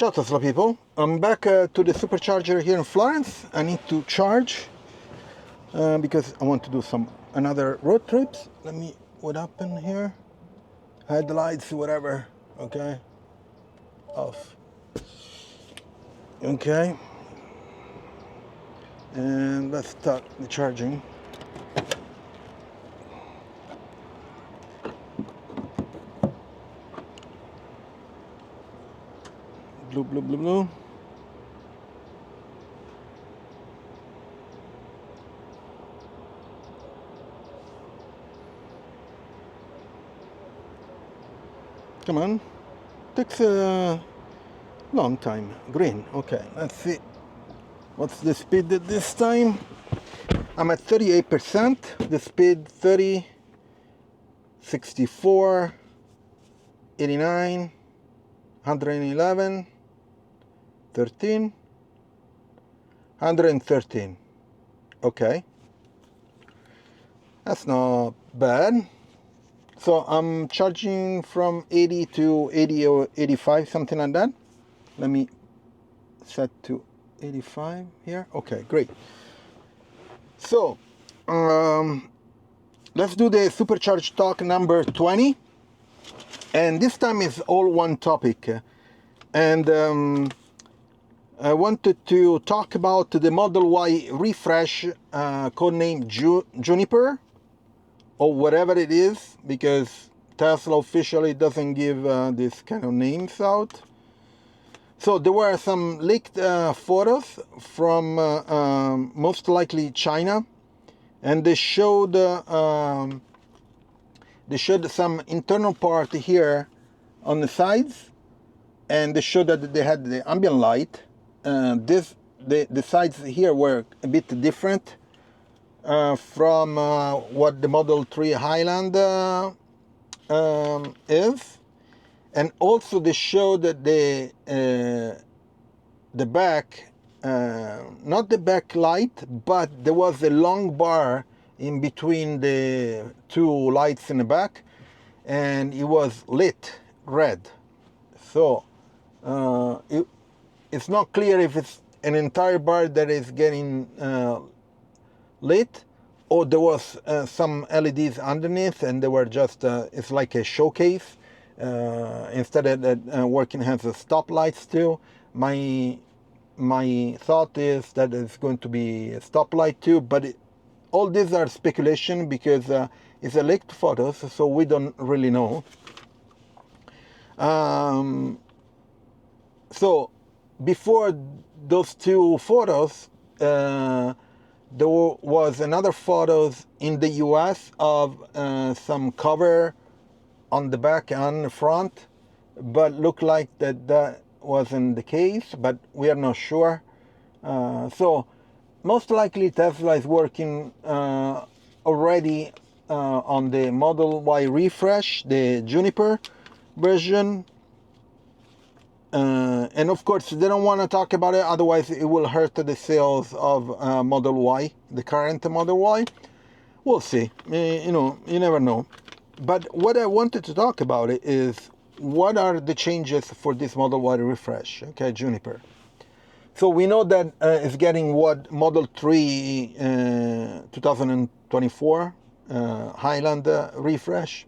Ciao Tesla people, I'm back to the supercharger here in Florence. I need to charge because I want to do another road trips. Let me, what happened here? Headlights, whatever, okay, off. Okay, and let's start the charging. Blue, blue, blue, blue. Come on, takes a long time. Green, okay, let's see. What's the speed at this time? I'm at 38%, the speed 30, 64, 89, 111, 13, 113. Okay, that's not bad. So I'm charging from 80 to 80 or 85, something like that. Let me set to 85 here. Okay, great. So let's do the Supercharger Talk number 20. And this time is all one topic. And I wanted to talk about the Model Y refresh, codename Juniper, or whatever it is, because Tesla officially doesn't give this kind of names out. So there were some leaked photos from most likely China, and they showed some internal part here on the sides, and they showed that they had the ambient light. The sides here were a bit different from what the Model 3 Highland is. And also they showed that the back, not the back light, but there was a long bar in between the two lights in the back, and it was lit red. So it's not clear if it's an entire bar that is getting lit, or there was some LEDs underneath and they were just, it's like a showcase. Instead of that working as a stoplights too. My thought is that it's going to be a stoplight too, but all these are speculation because it's a leaked photos, so we don't really know. So before those two photos, there was another photos in the US of some cover on the back and the front, but looked like that wasn't the case, but we are not sure. So most likely Tesla is working already on the Model Y refresh, the Juniper version. And of course they don't want to talk about it, otherwise it will hurt the sales of Model Y, the current Model Y. We'll see, you never know. But what I wanted to talk about it is what are the changes for this Model Y refresh, okay, Juniper. So we know that it's getting what Model 3 2024 Highland refresh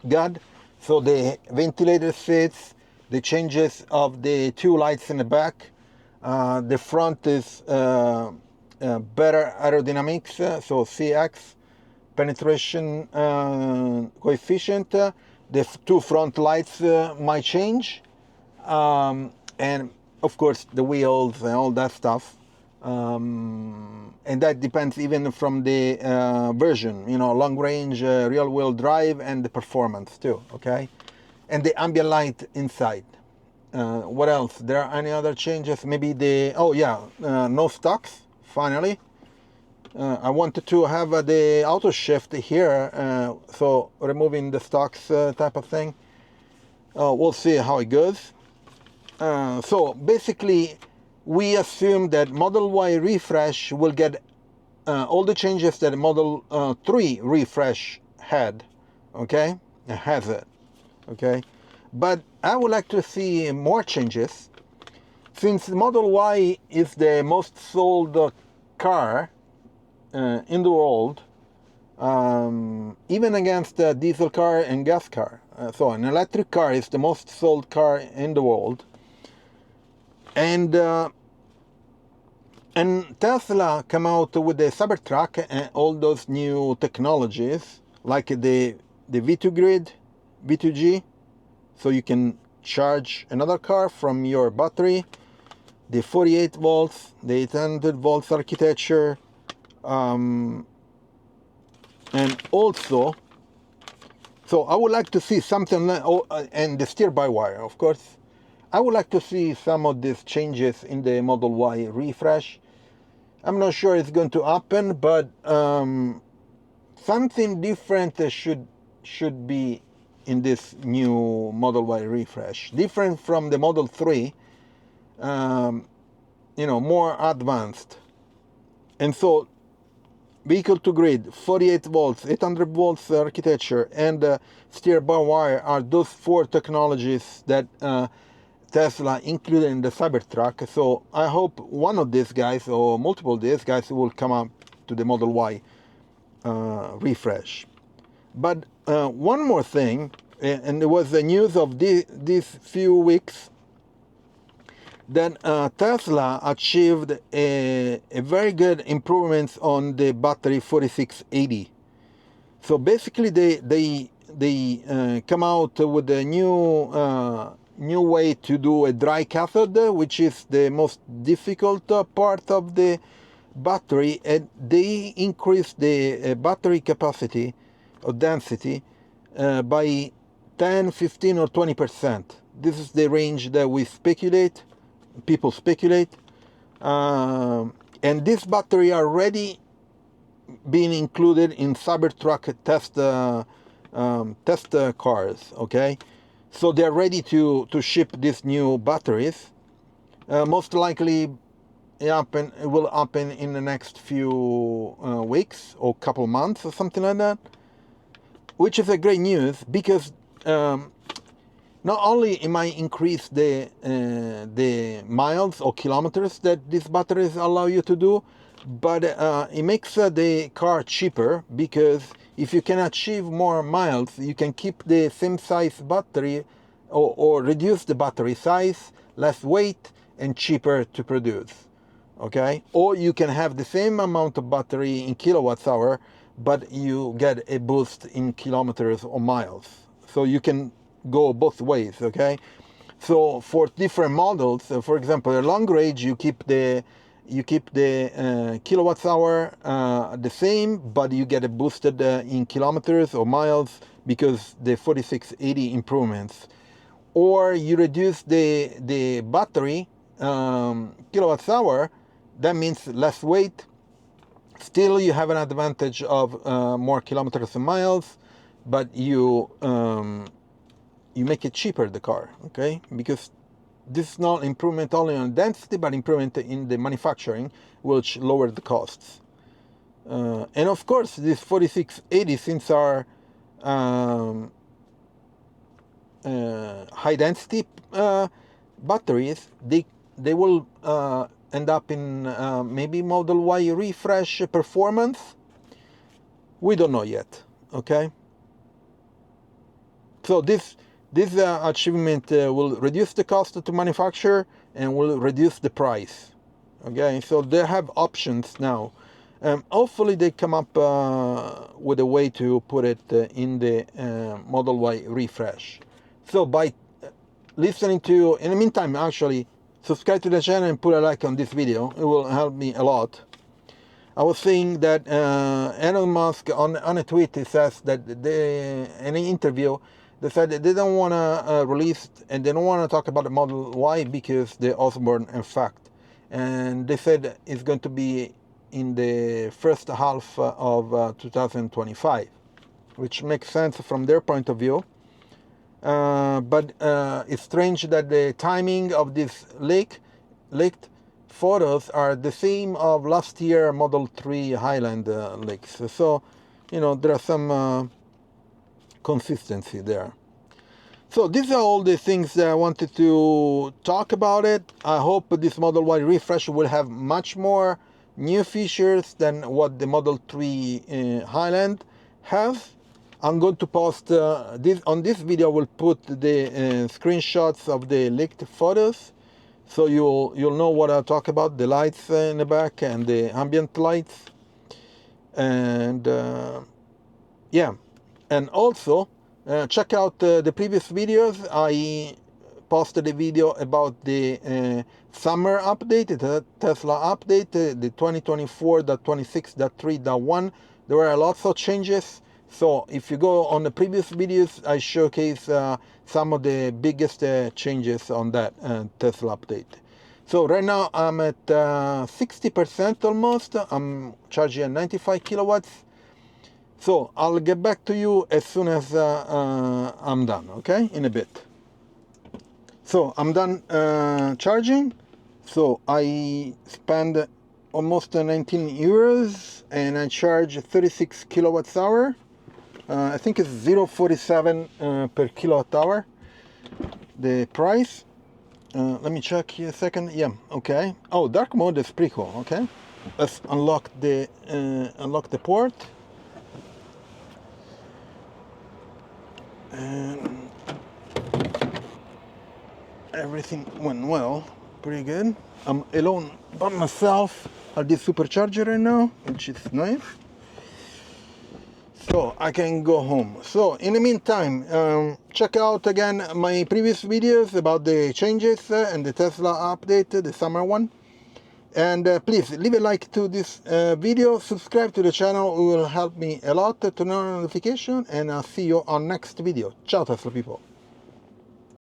got. So the ventilated seats, the changes of the two lights in the back, the front is better aerodynamics, so CX, penetration coefficient, the two front lights might change, and of course the wheels and all that stuff, and that depends even from the version, long range, real wheel drive, and the performance too, okay, and the ambient light inside. What else? There are any other changes? Maybe no stocks finally. I wanted to have the Autoshift here, so removing the stocks type of thing. We'll see how it goes. So basically, we assume that Model Y refresh will get all the changes that Model 3 refresh had, okay? Has it, okay? But I would like to see more changes since the Model Y is the most sold car in the world, even against a diesel car and gas car. So an electric car is the most sold car in the world. And Tesla come out with the Cybertruck and all those new technologies, like the V2 grid, V2G, so you can charge another car from your battery, the 48 volts, the 800 volts architecture, and also, so I would like to see something like, and the steer-by-wire, of course. I would like to see some of these changes in the Model Y refresh. I'm not sure it's going to happen, but something different should be in this new Model Y refresh. Different from the Model 3, more advanced. And so, vehicle to grid, 48 volts, 800 volts architecture, and steer-by-wire are those 4 technologies that Tesla included in the Cybertruck. So I hope one of these guys or multiple of these guys will come up to the Model Y refresh. But one more thing, and there was the news of these few weeks that Tesla achieved a very good improvements on the battery 4680. So basically they come out with a new way to do a dry cathode, which is the most difficult part of the battery, and they increase the battery capacity or density by 10, 15 or 20%. This is the range that people speculate, and this battery are already being included in Cybertruck test cars, okay? So they're ready to ship these new batteries. Most likely it will happen in the next few weeks or couple months or something like that, which is a great news, because not only it might increase the miles or kilometers that these batteries allow you to do, but it makes the car cheaper, because if you can achieve more miles, you can keep the same size battery or reduce the battery size, less weight, and cheaper to produce. Okay? Or you can have the same amount of battery in kilowatts hour, but you get a boost in kilometers or miles. So you can go both ways, okay? So for different models, for example, a long range, you keep the kilowatts hour the same, but you get it boosted in kilometers or miles because the 4680 improvements. Or you reduce the battery kilowatts hour, that means less weight. Still, you have an advantage of more kilometers and miles, but you make it cheaper, the car, okay? Because this is not improvement only on density, but improvement in the manufacturing, which lowered the costs. And of course, these 4680, since are high density batteries, they will end up in maybe Model Y refresh performance. We don't know yet, okay? So this achievement will reduce the cost to manufacture and will reduce the price. Okay, so they have options now. Hopefully they come up with a way to put it in the Model Y refresh. So by listening to, in the meantime, actually, subscribe to the channel and put a like on this video. It will help me a lot. I was saying that Elon Musk, on a tweet, he says that in an interview, they said that they don't want to release and they don't want to talk about the Model Y because the Osborne effect. And they said it's going to be in the first half of 2025, which makes sense from their point of view. But it's strange that the timing of this leaked photos are the same of last year Model 3 Highland leaks. So, there are some consistency there. So these are all the things that I wanted to talk about it. I hope this Model Y refresh will have much more new features than what the Model 3 Highland has. I'm going to post this on this video. I will put the screenshots of the leaked photos, so you'll know what I talk about, the lights in the back and the ambient lights. And yeah, and also check out the previous videos. I posted a video about the summer update, the Tesla update, the 2024.26.3.1. There were lots of changes. So if you go on the previous videos, I showcase some of the biggest changes on that Tesla update. So right now I'm at 60% almost. I'm charging at 95 kilowatts. So I'll get back to you as soon as I'm done, okay? In a bit. So I'm done charging. So I spend almost 19 euros and I charge 36 kilowatts hour. I think it's 0.47 per kilowatt hour, the price. Let me check here a second. Yeah, okay. Oh, dark mode is pretty cool, okay? Let's unlock the port. And everything went well, pretty good. I'm alone by myself at this supercharger right now, which is nice. So I can go home. So in the meantime, check out again my previous videos about the changes and the Tesla update, the summer one. And please leave a like to this video, subscribe to the channel, it will help me a lot to turn on notification, and I'll see you on next video. Ciao Tesla people.